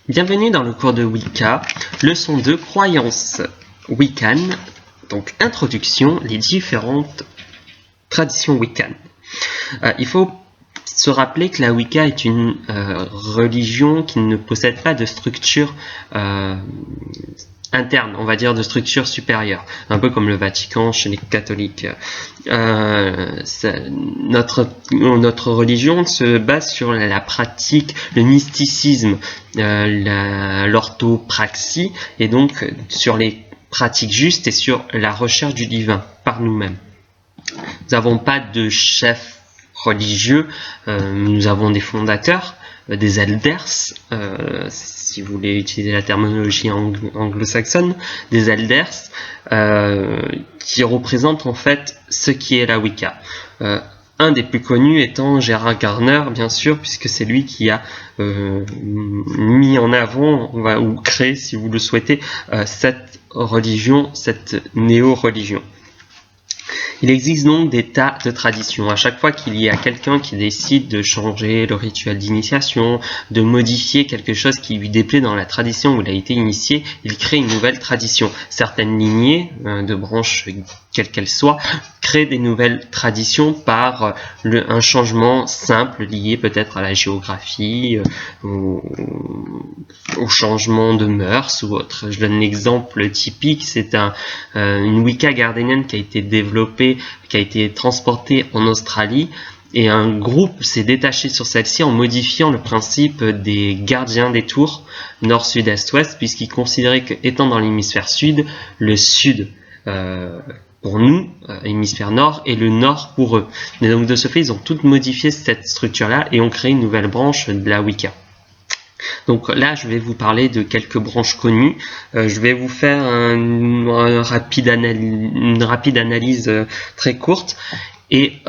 Bienvenue dans le cours de Wicca, leçon 2, croyances Wiccan, donc introduction, les différentes traditions Wiccan. Il faut se rappeler que la Wicca est une religion qui ne possède pas de structure interne, on va dire de structure supérieure, un peu comme le Vatican chez les catholiques. Notre religion se base sur la pratique, le mysticisme, l'orthopraxie, et donc sur les pratiques justes et sur la recherche du divin par nous-mêmes. Nous n'avons pas de chef religieux, nous avons des fondateurs, des elders, si vous voulez utiliser la terminologie anglo-saxonne, des elders qui représentent en fait ce qui est la Wicca. Un des plus connus étant Gerald Gardner, bien sûr, puisque c'est lui qui a mis en avant, ou créé, si vous le souhaitez, cette religion, cette néo-religion. Il existe donc des tas de traditions. À chaque fois qu'il y a quelqu'un qui décide de changer le rituel d'initiation, de modifier quelque chose qui lui déplaît dans la tradition où il a été initié, il crée une nouvelle tradition. Certaines lignées de branches, quelles qu'elles soient, créent des nouvelles traditions par un changement simple lié peut-être à la géographie, au changement de mœurs ou autre. Je donne un exemple typique, c'est une Wicca gardénienne qui a été développée, qui a été transportée en Australie, et un groupe s'est détaché sur celle-ci en modifiant le principe des gardiens des tours nord, sud, est, ouest, puisqu'ils considéraient qu'étant dans l'hémisphère sud, le sud pour nous, hémisphère nord, et le nord pour eux. Et donc de ce fait, ils ont toutes modifié cette structure-là et ont créé une nouvelle branche de la Wicca. Donc là, je vais vous parler de quelques branches connues. Je vais vous faire une rapide analyse très courte. Et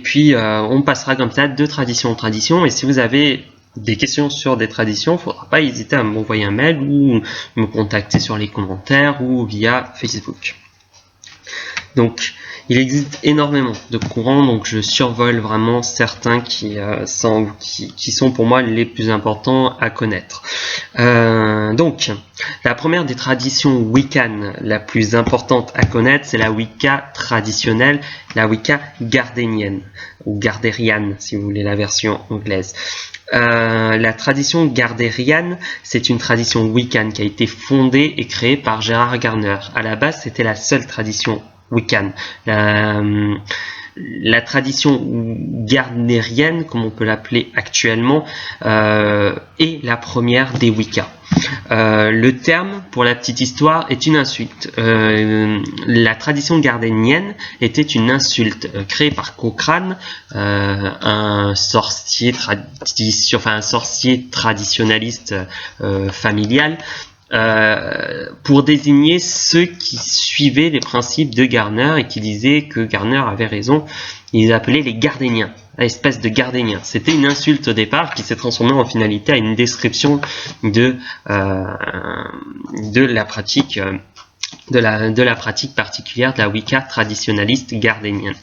puis, on passera comme ça de tradition en tradition. Et si vous avez des questions sur des traditions, il ne faudra pas hésiter à m'envoyer un mail ou me contacter sur les commentaires ou via Facebook. Donc, il existe énormément de courants, donc je survole vraiment certains qui sont pour moi les plus importants à connaître. Donc, la première des traditions Wiccan la plus importante à connaître, c'est la Wicca traditionnelle, la Wicca gardénienne, ou gardériane, si vous voulez la version anglaise. La tradition gardériane, c'est une tradition Wiccan qui a été fondée et créée par Gerald Gardner. À la base, c'était la seule tradition Wiccan. La tradition gardnérienne, comme on peut l'appeler actuellement, est la première des Wicca. Le terme, pour la petite histoire, est une insulte. La tradition gardénienne était une insulte créée par Cochrane, un sorcier traditionnaliste familial, pour désigner ceux qui suivaient les principes de Gardner et qui disaient que Gardner avait raison. Ils appelaient les gardéniens, l'espèce de gardéniens. C'était une insulte au départ qui s'est transformée en finalité à une description de la pratique particulière de la Wicca traditionnaliste gardénienne.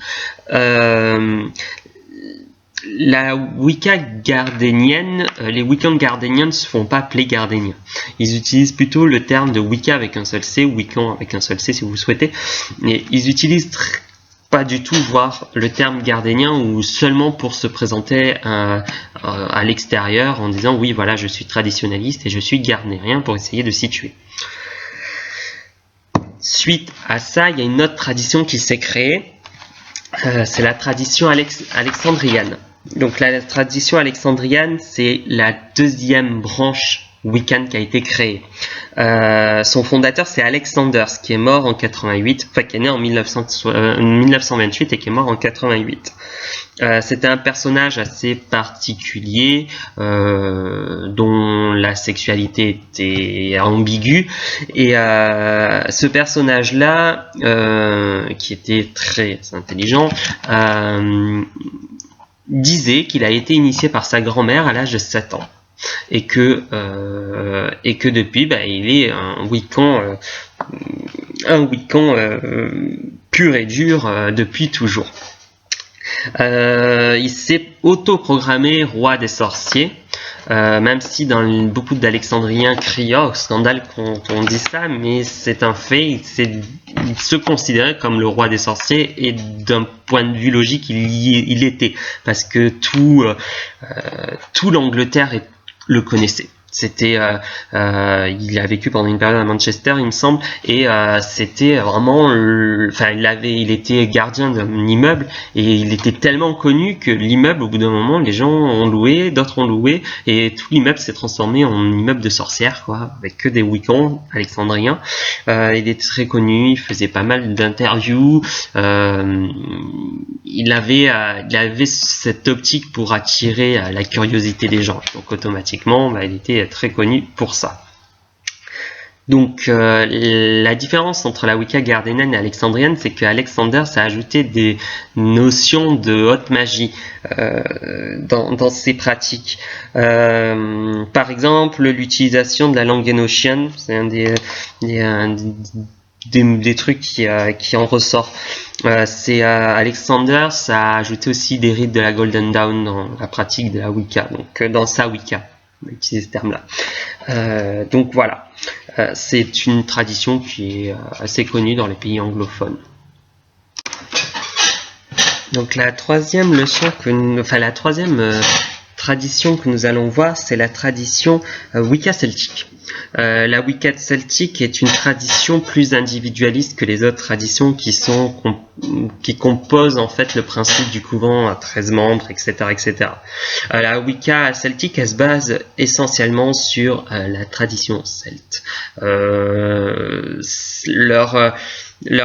La Wicca gardénienne, les Wiccan gardéniens ne se font pas appeler gardéniens. Ils utilisent plutôt le terme de Wicca avec un seul C, ou Wiccan avec un seul C si vous le souhaitez. Mais ils utilisent pas du tout, voire le terme gardénien, ou seulement pour se présenter à l'extérieur en disant oui voilà je suis traditionnaliste et je suis gardnérien pour essayer de situer. Suite à ça, il y a une autre tradition qui s'est créée, c'est la tradition alexandrienne. Donc la tradition alexandrienne, c'est la deuxième branche Wiccan qui a été créée. Son fondateur, c'est Alex Sanders, qui est mort en 88, enfin qui est né en 1928 et qui est mort en 88. C'était un personnage assez particulier, dont la sexualité était ambiguë, et ce personnage-là, qui était très intelligent, disait qu'il a été initié par sa grand-mère à l'âge de 7 ans. Et que depuis, il est un Wiccan pur et dur depuis toujours. Il s'est autoprogrammé roi des sorciers même si dans beaucoup d'Alexandriens crient au scandale qu'on dit ça, mais c'est un fait, il se considérait comme le roi des sorciers, et d'un point de vue logique il était, parce que tout l'Angleterre le connaissait. C'était, il a vécu pendant une période à Manchester, il me semble, et c'était vraiment, il était gardien d'un immeuble, et il était tellement connu que l'immeuble, au bout d'un moment, les gens ont loué, d'autres ont loué, et tout l'immeuble s'est transformé en immeuble de sorcières, quoi, avec que des Wiccans alexandriens. Il était très connu, il faisait pas mal d'interviews, il avait cette optique pour attirer la curiosité des gens, donc automatiquement, il était très connu pour ça. Donc la différence entre la Wicca gardénienne et alexandrienne, c'est que Alexander a ajouté des notions de haute magie dans ses pratiques. Par exemple, l'utilisation de la langue énochienne, c'est un des trucs qui en ressort. C'est Alexander, ça a ajouté aussi des rites de la Golden Dawn dans la pratique de la Wicca, donc dans sa Wicca, on va utiliser ce terme-là. Donc voilà, c'est une tradition qui est assez connue dans les pays anglophones. Donc la troisième tradition que nous allons voir, c'est la tradition Wicca celtique. La Wicca celtique est une tradition plus individualiste que les autres traditions qui composent en fait le principe du couvent à 13 membres, etc. etc. La Wicca celtique, elle se base essentiellement sur la tradition celte. Leurs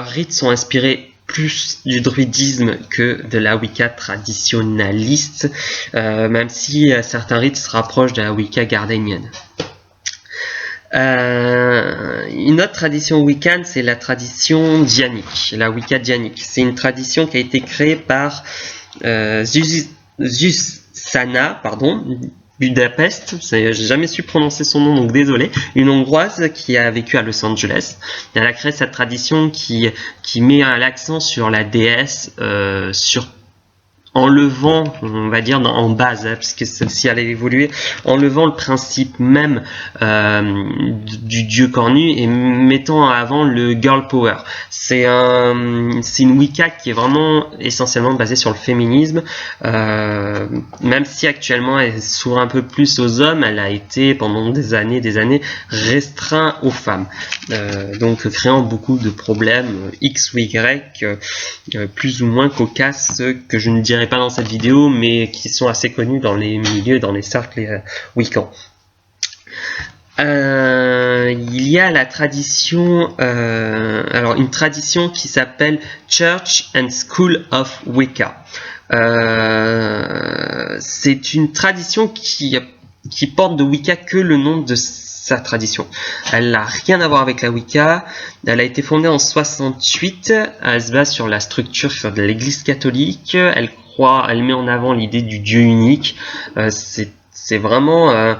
rites sont inspirés plus du druidisme que de la Wicca traditionnaliste, même si certains rites se rapprochent de la Wicca gardénienne. Une autre tradition wiccan, c'est la tradition dianique, la Wicca dianique. C'est une tradition qui a été créée par Zsuzsanna, Budapest, j'ai jamais su prononcer son nom, donc désolé, une Hongroise qui a vécu à Los Angeles. Elle a créé cette tradition qui met l'accent sur la déesse, enlevant, on va dire en base, puisque celle-ci allait évoluer, enlevant le principe même du dieu cornu et mettant en avant le girl power. C'est une Wicca qui est vraiment essentiellement basée sur le féminisme, même si actuellement elle s'ouvre un peu plus aux hommes, elle a été pendant des années restreinte aux femmes, donc créant beaucoup de problèmes X ou Y plus ou moins cocasses que je ne dirais pas dans cette vidéo, mais qui sont assez connus dans les milieux, dans les cercles wiccans. Il y a la tradition, une tradition qui s'appelle Church and School of Wicca. C'est une tradition qui porte de Wicca que le nom de sa tradition. Elle n'a rien à voir avec la Wicca. Elle a été fondée en 68. Elle se base sur la structure de l'Église catholique. Elle met en avant l'idée du Dieu unique. C'est vraiment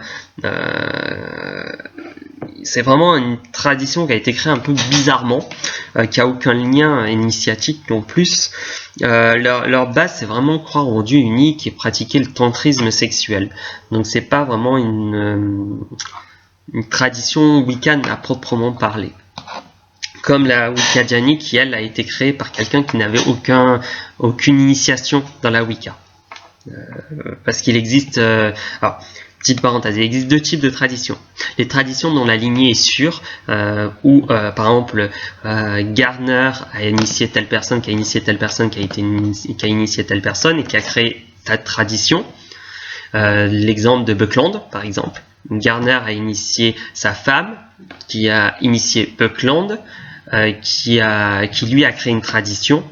une tradition qui a été créée un peu bizarrement, qui a aucun lien initiatique non plus. Leur base, c'est vraiment croire au Dieu unique et pratiquer le tantrisme sexuel. Donc c'est pas vraiment une tradition wiccan à proprement parler. Comme la Wicca dianique, qui elle a été créée par quelqu'un qui n'avait aucune initiation dans la Wicca. Parce qu'il existe, alors, petite parenthèse, il existe deux types de traditions. Les traditions dont la lignée est sûre, où par exemple Gardner a initié telle personne, qui a initié telle personne, qui a initié telle personne et qui a créé cette tradition. L'exemple de Buckland, par exemple. Gardner a initié sa femme, qui a initié Buckland, qui lui a créé une tradition.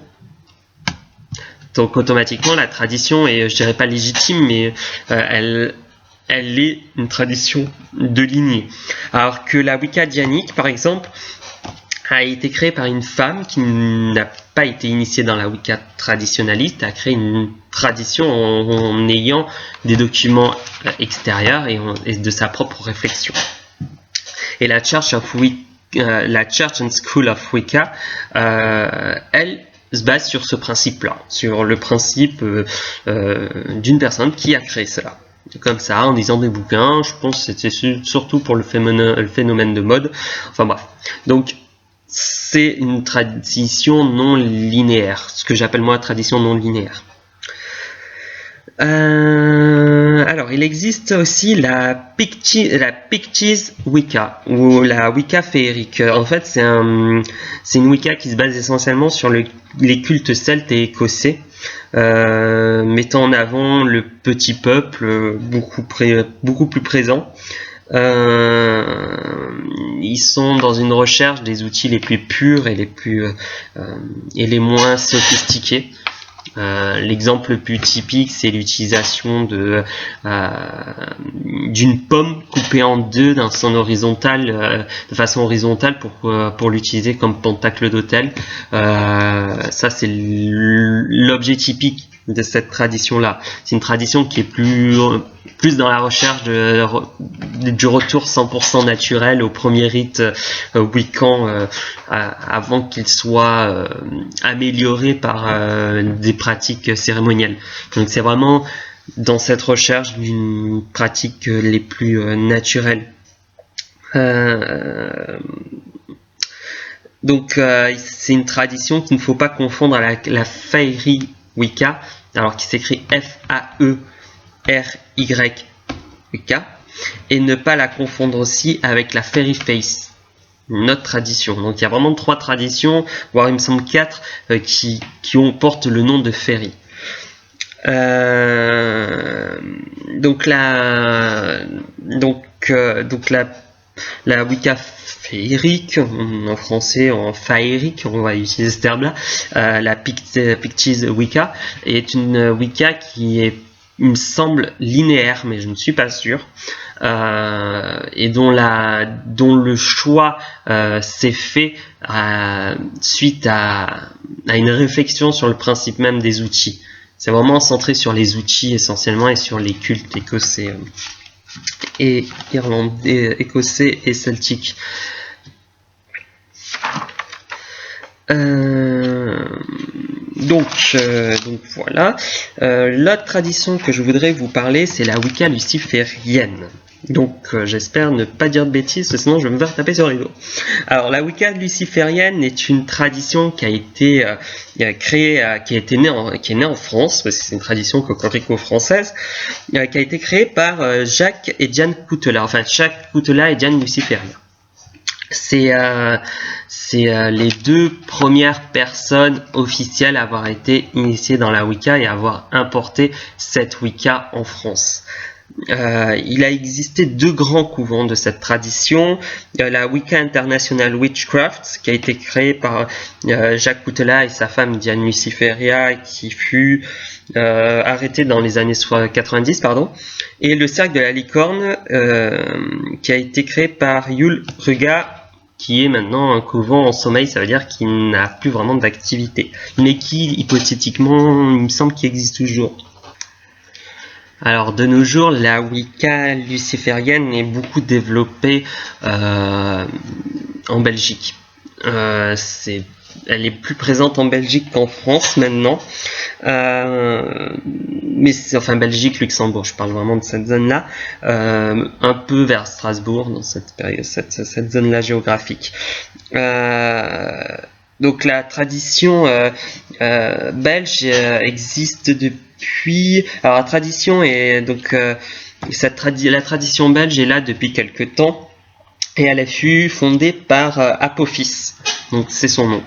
Donc automatiquement la tradition est, je dirais pas légitime, mais elle est une tradition de lignée. Alors que la Wicca dianique, par exemple, a été créée par une femme qui n'a pas été initiée dans la Wicca traditionnaliste, a créé une tradition en ayant des documents extérieurs et de sa propre réflexion. Et la Church and School of Wicca, elle se base sur ce principe-là, sur le principe d'une personne qui a créé cela. comme ça, en lisant des bouquins. Je pense que c'était surtout pour le phénomène de mode. Enfin bref. Donc, c'est une tradition non linéaire, ce que j'appelle moi tradition non linéaire. Alors, il existe aussi la Pictish Wicca, ou la Wicca féerique. En fait, c'est une Wicca qui se base essentiellement sur les cultes celtes et écossais, mettant en avant le petit peuple beaucoup plus présent. Ils sont dans une recherche des outils les plus purs et les moins sophistiqués. L'exemple le plus typique, c'est l'utilisation d'une pomme coupée en deux de façon horizontale pour l'utiliser comme pentacle d'autel. Ça, c'est l'objet typique de cette tradition-là. C'est une tradition qui est plus dans la recherche du retour 100% naturel au premier rite wiccan avant qu'il soit amélioré par des pratiques cérémonielles. Donc c'est vraiment dans cette recherche d'une pratique les plus naturelles. Donc c'est une tradition qu'il ne faut pas confondre avec la Faerie Wicca, alors qui s'écrit F-A-E-R-Y-Wicca, et ne pas la confondre aussi avec la Fairy Face, une autre tradition. Donc il y a vraiment 3 traditions, voire il me semble 4, qui portent le nom de Fairy. Donc la Wicca féerique, en français en faérique, on va utiliser ce terme-là, la Pictish Wicca est une Wicca qui est, il me semble, linéaire, mais je ne suis pas sûr, et dont le choix s'est fait suite à une réflexion sur le principe même des outils. C'est vraiment centré sur les outils essentiellement et sur les cultes écossais et irlandais, écossais et celtiques. Donc voilà. L'autre tradition que je voudrais vous parler, c'est la Wicca luciférienne. Donc j'espère ne pas dire de bêtises, sinon je vais me faire taper sur les doigts. Alors la Wicca luciférienne est une tradition qui a été créée, qui est née en France, parce que c'est une tradition cocorico-française, qui a été créée par Jacques et Diane Coutelas, enfin Jacques Coutelas et Diane Luciféria. C'est les 2 premières personnes officielles à avoir été initiées dans la Wicca et à avoir importé cette Wicca en France. Il a existé 2 grands couvents de cette tradition. La Wicca International Witchcraft, qui a été créée par Jacques Coutelas et sa femme Diane Luciféria, qui fut arrêtée dans les années 90, et le Cercle de la Licorne, qui a été créé par Yul Ruga, qui est maintenant un couvent en sommeil, ça veut dire qu'il n'a plus vraiment d'activité, mais qui, hypothétiquement, il me semble qu'il existe toujours. Alors de nos jours, la Wicca luciférienne est beaucoup développée en Belgique. Elle est plus présente en Belgique qu'en France maintenant, mais c'est enfin Belgique, Luxembourg, je parle vraiment de cette zone-là, un peu vers Strasbourg dans cette zone-là géographique. Donc la tradition belge existe depuis. Alors la tradition est donc la tradition belge est là depuis quelque temps. Et elle fut fondée par Apophis, donc c'est son nom.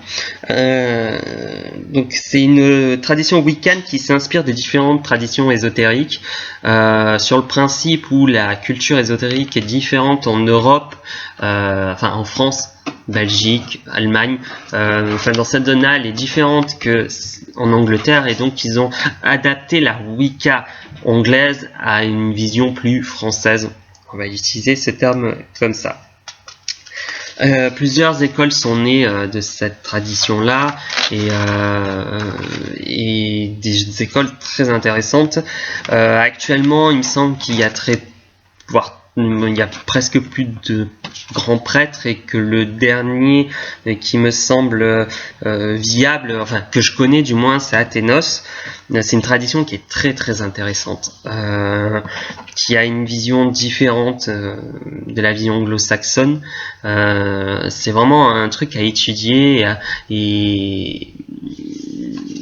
Donc c'est une tradition wiccan qui s'inspire de différentes traditions ésotériques, sur le principe où la culture ésotérique est différente en Europe, enfin en France, Belgique, Allemagne, enfin dans cette zone-là, elle est différente que en Angleterre, et donc ils ont adapté la Wicca anglaise à une vision plus française. On va utiliser ce terme comme ça. Plusieurs écoles sont nées de cette tradition-là et des écoles très intéressantes. Actuellement, il me semble qu'il y a presque plus de grand prêtre et que le dernier qui me semble viable, enfin que je connais du moins, c'est Athénos. C'est une tradition qui est très très intéressante, qui a une vision différente de la vision anglo-saxonne. C'est vraiment un truc à étudier et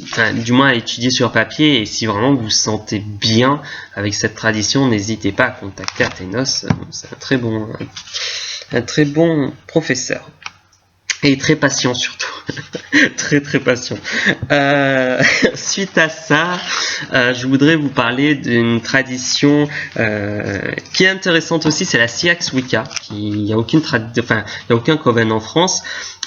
enfin, du moins à étudier sur papier, et si vraiment vous vous sentez bien avec cette tradition, n'hésitez pas à contacter Athénos, c'est un très bon professeur. Et très patient surtout, très très patient. Suite à ça, je voudrais vous parler d'une tradition qui est intéressante aussi, c'est la Syriax Wicca. Il n'y a aucun coven en France.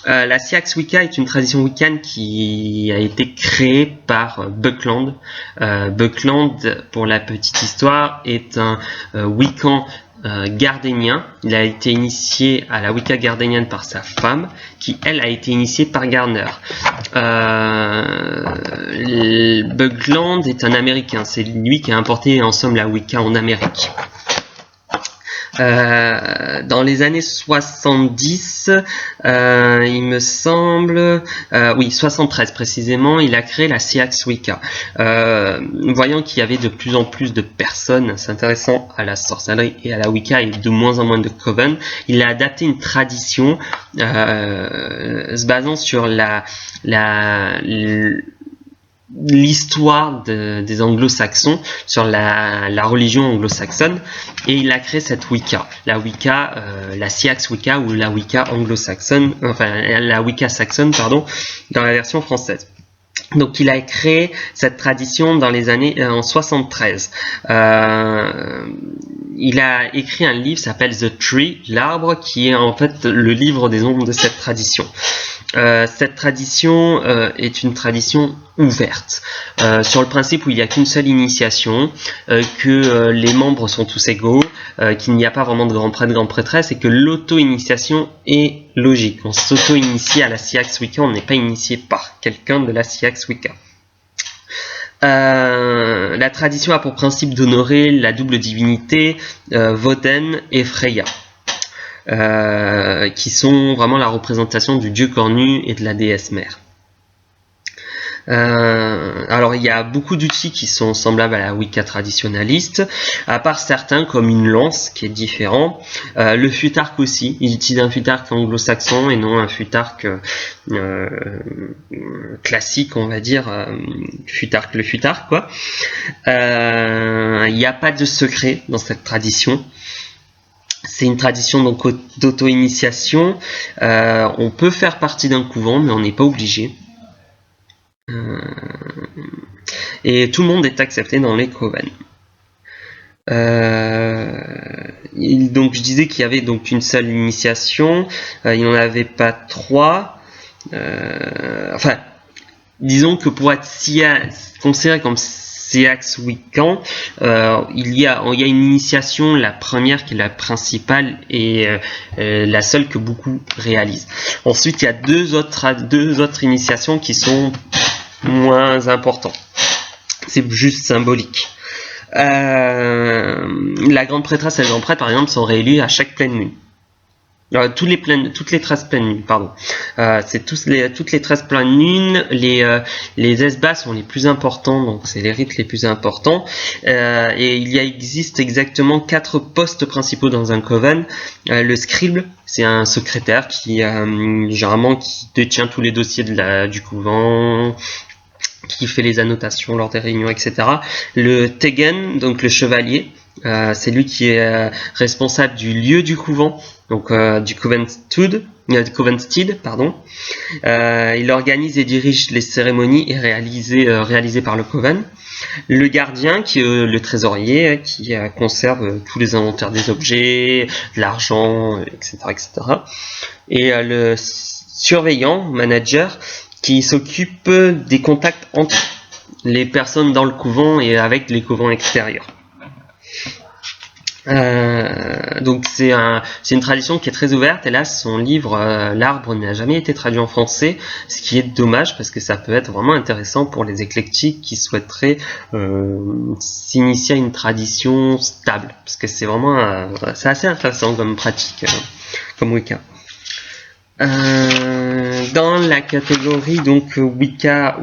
La Syriax Wicca est une tradition wiccan qui a été créée par Buckland. Buckland, pour la petite histoire, est un wiccan gardénien. Il a été initié à la Wicca gardénienne par sa femme, qui elle a été initiée par Gardner. Buckland est un Américain, c'est lui qui a importé en somme la Wicca en Amérique. Dans les années 70, il me semble, oui, 73 précisément, il a créé la Syriax Wicca. Voyant qu'il y avait de plus en plus de personnes s'intéressant à la sorcellerie et à la Wicca et de moins en moins de coven, il a adapté une tradition se basant sur l'histoire des anglo-saxons, sur la religion anglo-saxonne, et il a créé cette Wicca, la Wicca, la Syriax Wicca ou la Wicca anglo-saxonne, enfin la Wicca saxonne, pardon, dans la version française. Donc il a créé cette tradition dans les années en 73. Il a écrit un livre qui s'appelle The Tree, l'arbre, qui est en fait le livre des ombres de cette tradition. Cette tradition est une tradition ouverte, sur le principe où il n'y a qu'une seule initiation, que les membres sont tous égaux, qu'il n'y a pas vraiment de grand prêtre, grande prêtresse, et que l'auto-initiation est logique. On s'auto-initie à la Syriax Wicca, on n'est pas initié par quelqu'un de la Syriax Wicca. La tradition a pour principe d'honorer la double divinité Woden et Freya, qui sont vraiment la représentation du dieu cornu et de la déesse mère. Alors il y a beaucoup d'outils qui sont semblables à la Wicca traditionnaliste, à part certains comme une lance qui est différent. Le futark aussi, il utilise un futark anglo-saxon et non un futark classique, on va dire, le futark quoi. Il n'y a pas de secret dans cette tradition. C'est une tradition donc d'auto-initiation. On peut faire partie d'un couvent, mais on n'est pas obligé. Et tout le monde est accepté dans les coven. Donc je disais qu'il y avait donc une seule initiation. Il n'y en avait pas trois. Enfin, disons que pour être considéré comme Syriax Wiccan, il y a une initiation, la première qui est la principale et la seule que beaucoup réalisent. Ensuite, il y a deux autres initiations qui sont moins importantes. C'est juste symbolique. La grande prêtresse et le grand prêtre, par exemple, sont réélus à chaque pleine lune. Toutes les 13 pleines lunes, pardon. C'est toutes les 13 pleines lunes. Les esbats sont les plus importants, donc c'est les rites les plus importants. Et il existe exactement 4 postes principaux dans un coven. Le scribe, c'est un secrétaire qui généralement qui détient tous les dossiers du couvent, qui fait les annotations lors des réunions, etc. Le tegen, donc le chevalier, c'est lui qui est responsable du lieu du couvent, donc du Covenstead, pardon. Il organise et dirige les cérémonies réalisées par le coven. Le gardien, qui est le trésorier, qui conserve tous les inventaires des objets, de l'argent, etc., etc. Et le surveillant, manager, qui s'occupe des contacts entre les personnes dans le couvent et avec les couvents extérieurs. Donc c'est une tradition qui est très ouverte. Hélas, son livre L'arbre n'a jamais été traduit en français, ce qui est dommage parce que ça peut être vraiment intéressant pour les éclectiques qui souhaiteraient s'initier à une tradition stable, parce que c'est vraiment c'est assez intéressant comme pratique. comme Wicca. Dans la catégorie donc Wicca,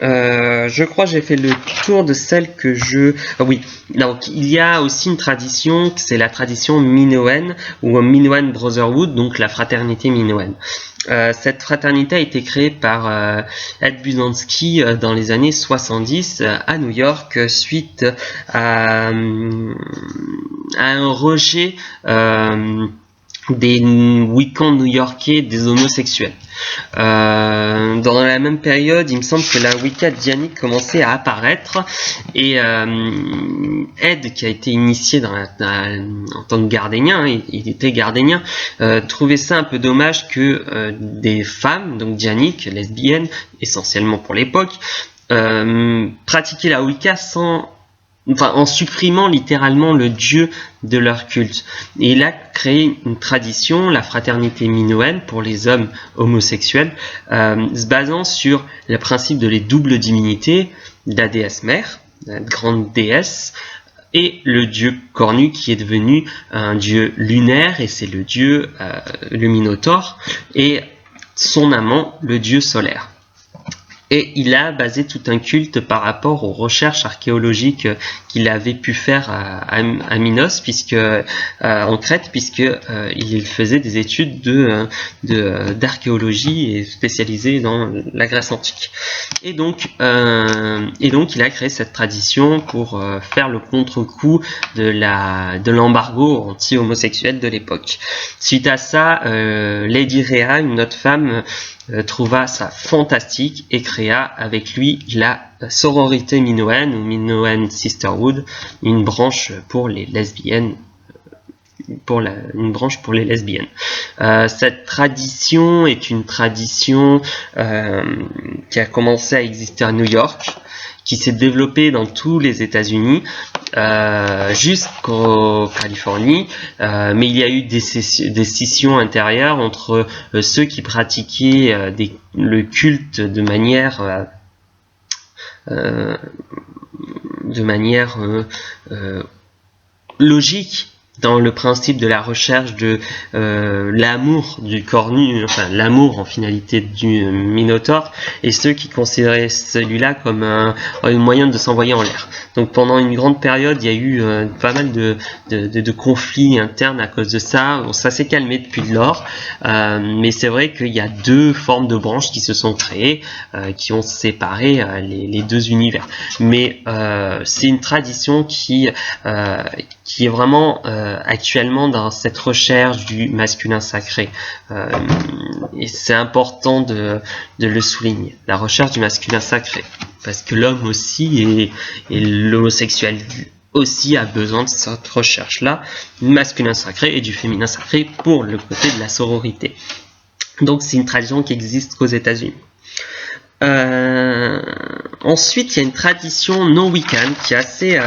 je crois que j'ai fait le tour de celle que je... oui, donc il y a aussi une tradition, c'est la tradition Minoenne, ou Minoan Brotherhood, donc la fraternité minoenne. Cette fraternité a été créée par Ed Buzansky dans les années 70 à New York suite à un rejet des Wiccans new-yorkais des homosexuels. Dans la même période, il me semble que la Wicca dianique commençait à apparaître et Ed, qui a été initié en tant que gardénien, il était gardénien, trouvait ça un peu dommage que des femmes, donc dianiques, lesbiennes, essentiellement pour l'époque, pratiquaient la Wicca en supprimant littéralement le dieu de leur culte. Et il a créé une tradition, la fraternité minoenne, pour les hommes homosexuels, se basant sur le principe de les doubles divinités, la déesse mère, la grande déesse, et le dieu cornu qui est devenu un dieu lunaire, et c'est le dieu, le Minotaure, et son amant, le dieu solaire. Et il a basé tout un culte par rapport aux recherches archéologiques qu'il avait pu faire à Minos, en Crète, il faisait des études d'archéologie et spécialisé dans la Grèce antique. Et donc il a créé cette tradition pour faire le contre-coup de l'embargo anti-homosexuel de l'époque. Suite à ça, Lady Rhea, une autre femme, trouva ça fantastique et créa avec lui la sororité minoenne ou Minoan Sisterhood, une branche pour les lesbiennes. Cette tradition est une tradition qui a commencé à exister à New York, qui s'est développée dans tous les États-Unis jusqu'en Californie, mais il y a eu des scissions intérieures entre ceux qui pratiquaient le culte de manière logique, dans le principe de la recherche de l'amour du cornu, enfin l'amour en finalité du Minotaure, et ceux qui considéraient celui-là comme un moyen de s'envoyer en l'air. Donc pendant une grande période, il y a eu pas mal de conflits internes à cause de ça. Bon, ça s'est calmé depuis lors, mais c'est vrai qu'il y a deux formes de branches qui se sont créées, qui ont séparé les deux univers. Mais c'est une tradition qui est vraiment actuellement dans cette recherche du masculin sacré. Et c'est important de le souligner, la recherche du masculin sacré. Parce que l'homme aussi, et l'homosexuel aussi, a besoin de cette recherche-là, du masculin sacré et du féminin sacré pour le côté de la sororité. Donc c'est une tradition qui existe qu'aux États-Unis. Ensuite, il y a une tradition non wiccan qui est assez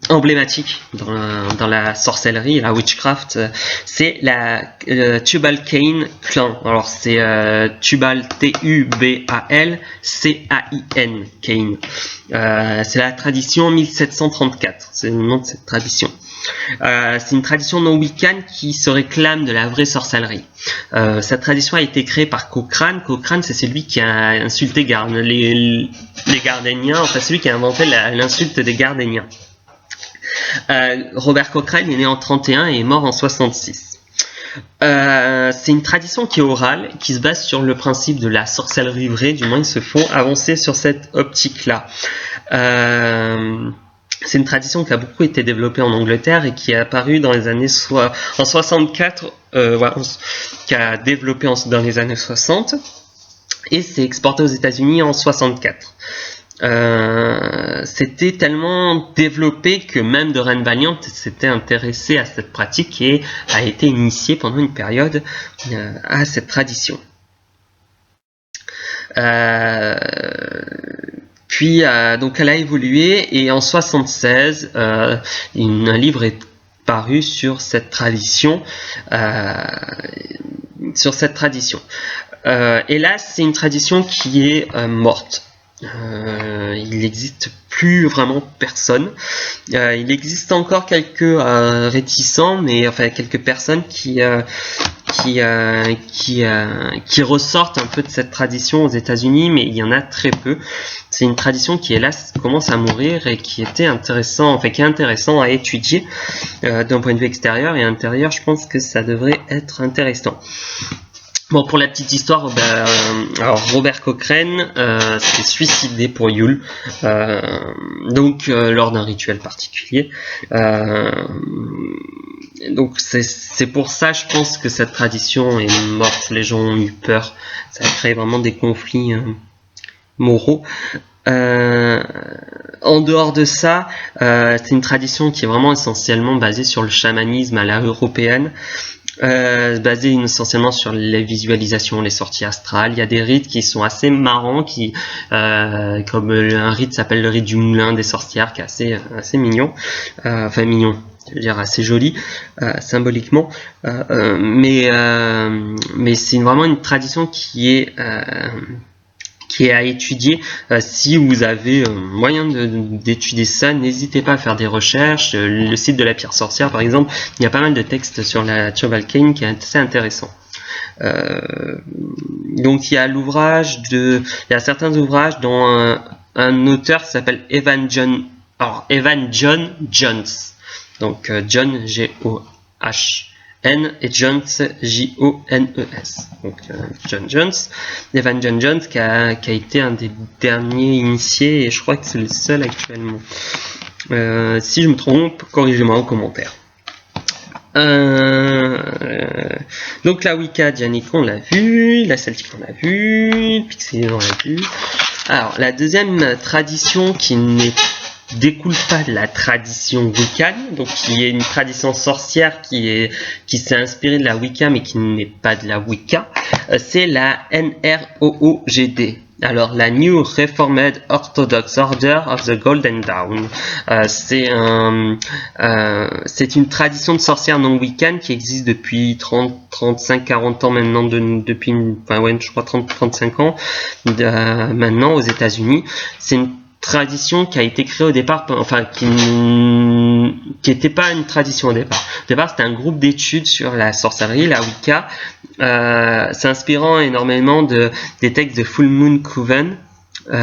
emblématique dans la sorcellerie, la witchcraft, c'est la Tubal Cain clan. Alors c'est Tubal T-U-B-A-L C-A-I-N Cain. C'est la tradition 1734, c'est le nom de cette tradition. C'est une tradition non wiccan qui se réclame de la vraie sorcellerie. Cette tradition a été créée par Cochrane. Cochrane, c'est celui qui a insulté les Gardéniens, enfin celui qui a inventé l'insulte des Gardéniens. Robert Cochrane est né en 31 et est mort en 66. C'est une tradition qui est orale, qui se base sur le principe de la sorcellerie vraie, du moins ils se font avancer sur cette optique-là. C'est une tradition qui a beaucoup été développée en Angleterre et qui est apparue dans les années en 64, qui a développé dans les années 60 et s'est exporté aux États-Unis en 64. C'était tellement développé que même de Ren Valiant s'était intéressé à cette pratique et a été initié pendant une période à cette tradition. Puis donc elle a évolué et en 76 un livre est paru sur cette tradition. Et là c'est une tradition qui est morte. il n'existe plus vraiment personne. Il existe encore quelques réticents, mais enfin quelques personnes qui ressortent un peu de cette tradition aux États-Unis, mais il y en a très peu. C'est une tradition qui hélas commence à mourir et qui était intéressant, enfin qui est intéressant à étudier d'un point de vue extérieur et intérieur. Je pense que ça devrait être intéressant. Bon, pour la petite histoire, alors Robert Cochrane s'est suicidé pour Yule, donc lors d'un rituel particulier. Donc c'est pour ça, je pense que cette tradition est morte. Les gens ont eu peur. Ça a créé vraiment des conflits moraux. En dehors de ça, c'est une tradition qui est vraiment essentiellement basée sur le chamanisme à la européenne. Basé essentiellement sur les visualisations, les sorties astrales. Il y a des rites qui sont assez marrants, comme un rite s'appelle le rite du moulin des sorcières, qui est assez mignon, enfin mignon, je veux dire assez joli symboliquement, mais c'est vraiment une tradition qui est à étudier. Si vous avez moyen d'étudier ça, n'hésitez pas à faire des recherches. Le site de la pierre sorcière, par exemple, il y a pas mal de textes sur la Chobal-Kain qui est assez intéressant. Donc il y a certains ouvrages dont un auteur qui s'appelle Evan John Jones. Donc John G-O-H-N et Jones J-O-N-E-S. Donc Evan John Jones qui a été un des derniers initiés et je crois que c'est le seul actuellement. Si je me trompe, corrigez-moi en commentaire. Donc la Wicca Dianique on l'a vu, la Celtique on l'a vu, le Pixie on l'a vu. Alors la deuxième tradition qui découle pas de la tradition Wiccan, donc qui est une tradition sorcière qui s'est inspirée de la Wicca mais qui n'est pas de la Wicca, c'est la NROOGD. Alors la New Reformed Orthodox Order of the Golden Dawn, c'est une tradition de sorcière non Wiccan qui existe depuis 35-40 ans maintenant, depuis je crois 30-35 ans maintenant aux États-Unis. C'est une tradition qui a été créée au départ, enfin qui n'était pas une tradition au départ. Au départ, c'était un groupe d'études sur la sorcellerie, la Wicca, s'inspirant énormément des textes de Full Moon Coven, des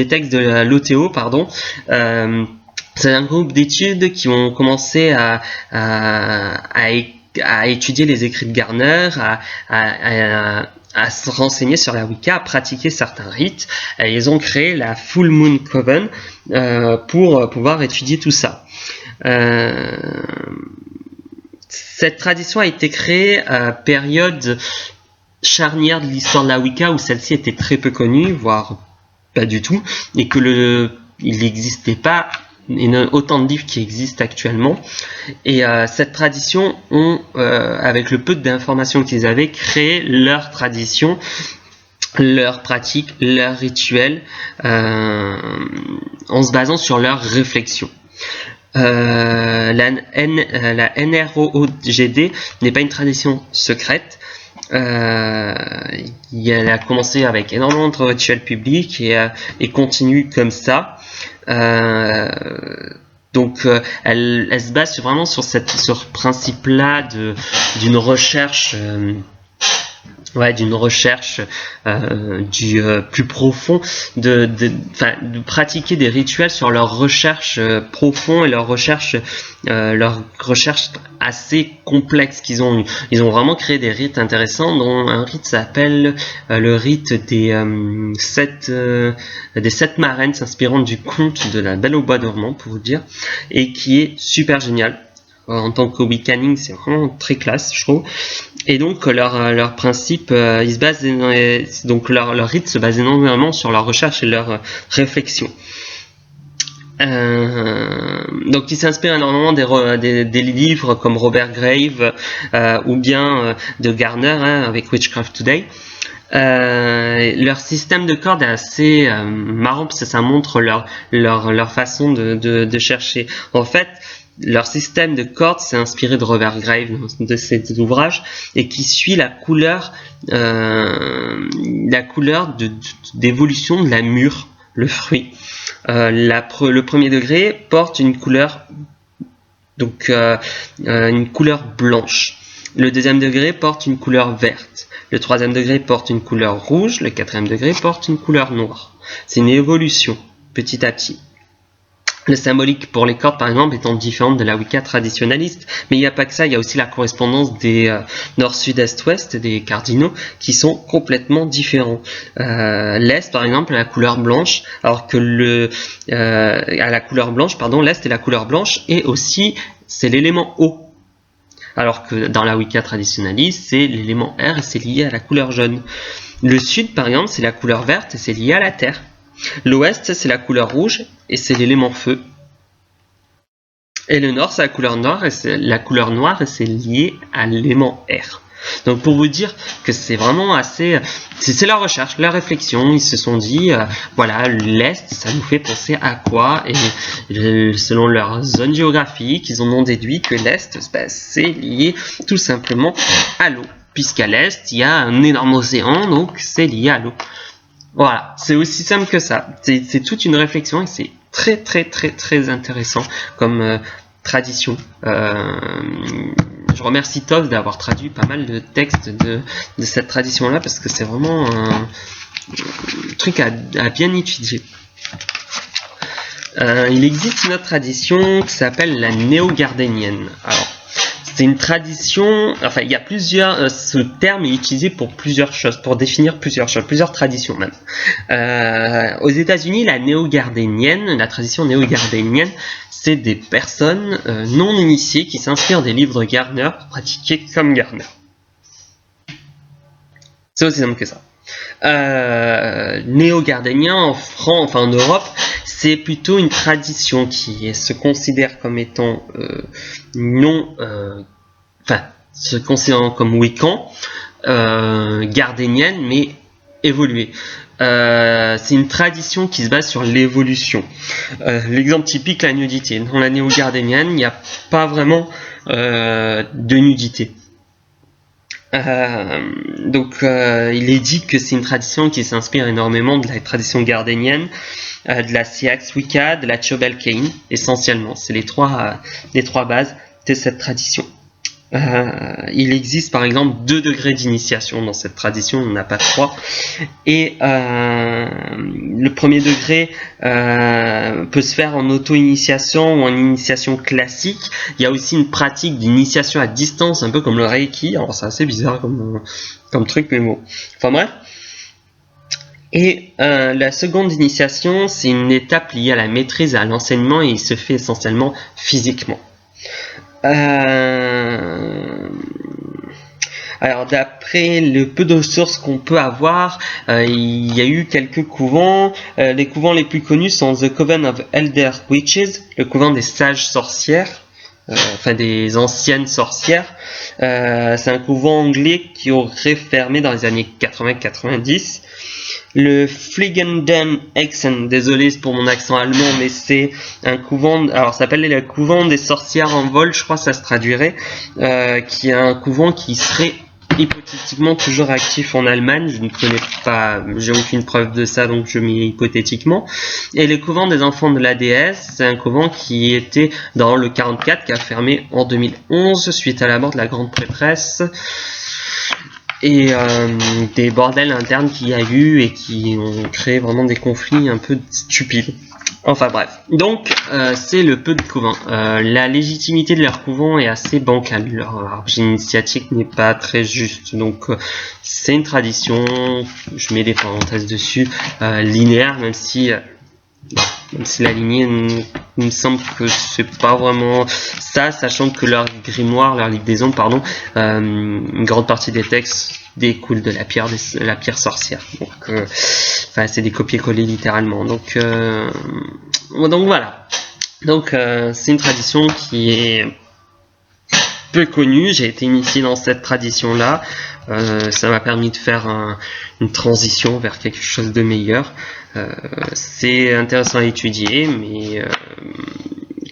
textes de l'OTO, pardon. C'est un groupe d'études qui ont commencé à étudier les écrits de Garner, à se renseigner sur la Wicca, à pratiquer certains rites. Et ils ont créé la Full Moon Coven pour pouvoir étudier tout ça. Cette tradition a été créée à période charnière de l'histoire de la Wicca où celle-ci était très peu connue, voire pas du tout, et que il n'existait pas autant de livres qui existent actuellement. Et cette tradition avec le peu d'informations qu'ils avaient, créé leur tradition, leurs pratiques, leurs rituels, en se basant sur leurs réflexions. La NROOGD n'est pas une tradition secrète. Elle a commencé avec énormément de rituels publics et continue comme ça. Donc elle se base vraiment sur ce principe-là d'une recherche du plus profond, de pratiquer des rituels sur leur recherche profond et leur recherche assez complexe qu'ils ont eu. Ils ont vraiment créé des rites intéressants, dont un rite s'appelle le rite des 7 marraines, s'inspirant du conte de la Belle au bois dormant, pour vous dire, et qui est super génial. En tant que Wiccaning, c'est vraiment très classe, je trouve. Et donc leur principe, ils se basent donc leur rite se base énormément sur leur recherche et leur réflexion. Donc ils s'inspirent énormément des livres comme Robert Graves ou bien de Garner avec Witchcraft Today. Leur système de cordes est assez marrant parce que ça montre leur façon de chercher. En fait, leur système de cordes s'est inspiré de Robert Graves, de cet ouvrage, et qui suit la couleur d'évolution de la mûre, le fruit. Le premier degré porte une couleur, donc une couleur blanche. Le deuxième degré porte une couleur verte. Le troisième degré porte une couleur rouge. Le quatrième degré porte une couleur noire. C'est une évolution petit à petit. Le symbolique pour les cordes, par exemple, étant différente de la Wicca traditionnaliste. Mais il n'y a pas que ça, il y a aussi la correspondance des nord, sud, est, ouest, des cardinaux, qui sont complètement différents. L'est, par exemple, a la couleur blanche, alors que l'est est la couleur blanche, et aussi, c'est l'élément eau. Alors que dans la Wicca traditionnaliste, c'est l'élément air, et c'est lié à la couleur jaune. Le sud, par exemple, c'est la couleur verte, et c'est lié à la terre. L'ouest, c'est la couleur rouge et c'est l'élément feu. Et le nord, c'est la couleur noire et c'est lié à l'élément air. Donc pour vous dire que c'est vraiment assez... C'est leur recherche, leur réflexion. Ils se sont dit, voilà, l'Est, ça nous fait penser à quoi? Et selon leur zone géographique, ils en ont déduit que l'Est, c'est lié tout simplement à l'eau. Puisqu'à l'Est, il y a un énorme océan, donc c'est lié à l'eau. Voilà, c'est aussi simple que ça. C'est toute une réflexion et c'est très très très très intéressant comme tradition. Je remercie Tov d'avoir traduit pas mal de textes de cette tradition-là parce que c'est vraiment un truc à bien étudier. Il existe une autre tradition qui s'appelle la néo-gardénienne. Alors, c'est une tradition, enfin il y a plusieurs, ce terme est utilisé pour plusieurs choses, pour définir plusieurs choses, plusieurs traditions même. Aux États-Unis, la tradition néo-gardénienne, c'est des personnes non initiées qui s'inspirent des livres de Gardner pour pratiquer comme Gardner. C'est aussi simple que ça. Néo-gardénien en Europe, c'est plutôt une tradition qui se considère comme étant se considérant comme wiccan, gardénienne, mais évoluée. C'est une tradition qui se base sur l'évolution. L'exemple typique, la nudité. Dans la néo-gardénienne, il n'y a pas vraiment de nudité. Donc il est dit que c'est une tradition qui s'inspire énormément de la tradition gardénienne, de la Seax Wicca, de la Chobel Kain, essentiellement. C'est les trois bases de cette tradition. Il existe par exemple 2 degrés d'initiation dans cette tradition, on n'a pas 3. Et le premier degré peut se faire en auto-initiation ou en initiation classique. Il y a aussi une pratique d'initiation à distance, un peu comme le Reiki. Alors c'est assez bizarre comme truc, mais bon. Enfin bref. Et la seconde initiation, c'est une étape liée à la maîtrise et à l'enseignement et il se fait essentiellement physiquement. Alors d'après le peu de sources qu'on peut avoir, il y a eu quelques couvents. Les couvents les plus connus sont The Coven of Elder Witches, le couvent des sages sorcières, des anciennes sorcières. C'est un couvent anglais qui aurait fermé dans les années 80-90. Le Fliegenden Hexen, désolé pour mon accent allemand, mais c'est un couvent, alors ça s'appelle le couvent des sorcières en vol, je crois que ça se traduirait, qui est un couvent qui serait hypothétiquement toujours actif en Allemagne. Je ne connais pas, j'ai aucune preuve de ça, donc je mets hypothétiquement. Et le couvent des enfants de la déesse, c'est un couvent qui était dans le 44, qui a fermé en 2011 suite à la mort de la grande prêtresse. Et des bordels internes qu'il y a eu et qui ont créé vraiment des conflits un peu stupides. Enfin bref, donc c'est le peu de couvent. La légitimité de leur couvent est assez bancale, leur arbre initiatique n'est pas très juste, donc c'est une tradition, je mets des parenthèses dessus, linéaire, même si la lignée il me semble que c'est pas vraiment ça, sachant que leur grimoire, leur livre des ombres, pardon, une grande partie des textes découlent de la pierre sorcière. Donc, c'est des copier-coller littéralement. Donc voilà. Donc c'est une tradition qui est peu connue. J'ai été initié dans cette tradition-là. Ça m'a permis de faire une transition vers quelque chose de meilleur. C'est intéressant à étudier, mais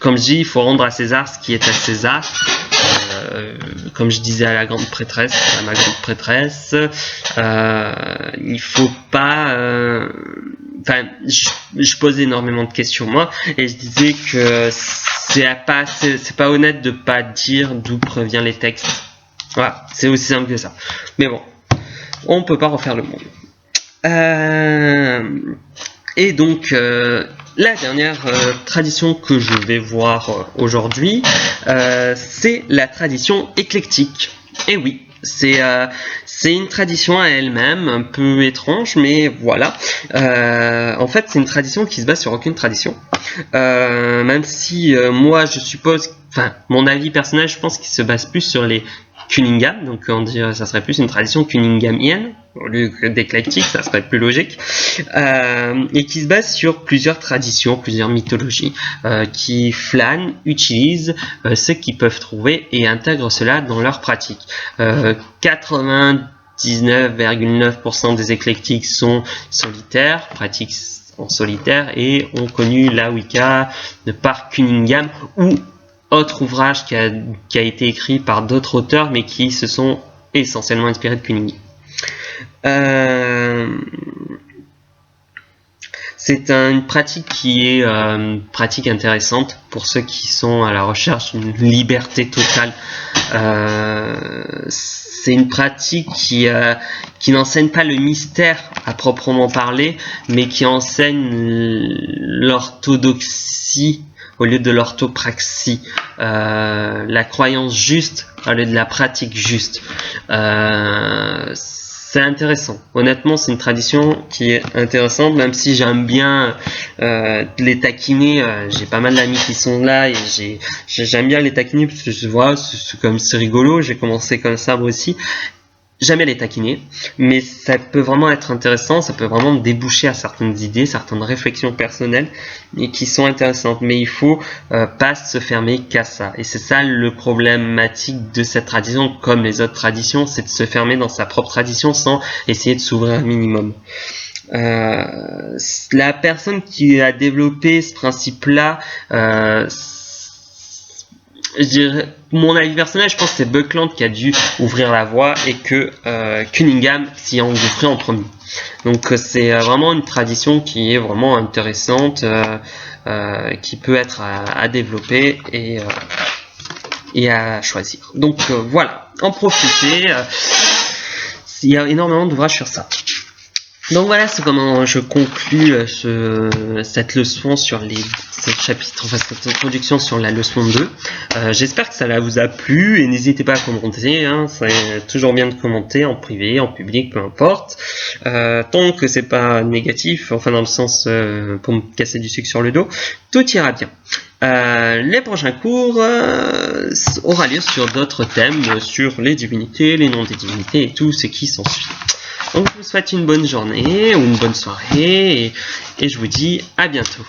comme je dis, il faut rendre à César ce qui est à César. Comme je disais à la grande prêtresse, à ma grande prêtresse, il faut pas. Enfin, je pose énormément de questions moi, et je disais que c'est pas honnête de pas dire d'où proviennent les textes. Voilà, c'est aussi simple que ça. Mais bon, on peut pas refaire le monde. Et donc, la dernière tradition que je vais voir aujourd'hui, c'est la tradition éclectique. Et oui, c'est une tradition à elle-même, un peu étrange, mais voilà. En fait, c'est une tradition qui se base sur aucune tradition. Même si moi, je suppose, enfin, mon avis personnel, je pense qu'il se base plus sur les Cunningham, donc on dirait ça serait plus une tradition Cunninghamienne au lieu d'éclectique, ça serait plus logique, et qui se base sur plusieurs traditions, plusieurs mythologies, qui flânent, utilisent ce qu'ils peuvent trouver et intègrent cela dans leur pratique. 99,9% des éclectiques sont solitaires, pratiquent en solitaire et ont connu la Wicca de par Cunningham ou autre ouvrage qui a été écrit par d'autres auteurs mais qui se sont essentiellement inspirés de Cunningham. C'est une pratique qui est pratique intéressante pour ceux qui sont à la recherche d'une liberté totale. C'est une pratique qui n'enseigne pas le mystère à proprement parler, mais qui enseigne l'orthodoxie au lieu de l'orthopraxie, la croyance juste au lieu de la pratique juste. C'est intéressant. Honnêtement, c'est une tradition qui est intéressante, même si j'aime bien les taquiner. J'ai pas mal d'amis qui sont là et j'aime bien les taquiner parce que voilà, c'est rigolo. J'ai commencé comme ça moi aussi. J'aime bien les taquiner, mais ça peut vraiment être intéressant, ça peut vraiment déboucher à certaines idées, certaines réflexions personnelles et qui sont intéressantes, mais il faut pas se fermer qu'à ça. Et c'est ça le problématique de cette tradition, comme les autres traditions, c'est de se fermer dans sa propre tradition sans essayer de s'ouvrir un minimum. La personne qui a développé ce principe-là, je dirais, mon avis personnel, je pense que c'est Buckland qui a dû ouvrir la voie et que Cunningham s'y a engouffré en premier. Donc c'est vraiment une tradition qui est vraiment intéressante, qui peut être à développer et à choisir. Donc voilà, en profiter. Il y a énormément d'ouvrages sur ça. Donc voilà, c'est comment je conclus cette leçon sur ce chapitre, enfin cette introduction sur la leçon 2. J'espère que ça vous a plu et n'hésitez pas à commenter, hein, c'est toujours bien de commenter en privé, en public, peu importe. Tant que c'est pas négatif, enfin dans le sens pour me casser du sucre sur le dos, tout ira bien. Les prochains cours aura lieu sur d'autres thèmes, sur les divinités, les noms des divinités et tout ce qui s'ensuit. Donc je vous souhaite une bonne journée ou une bonne soirée et je vous dis à bientôt.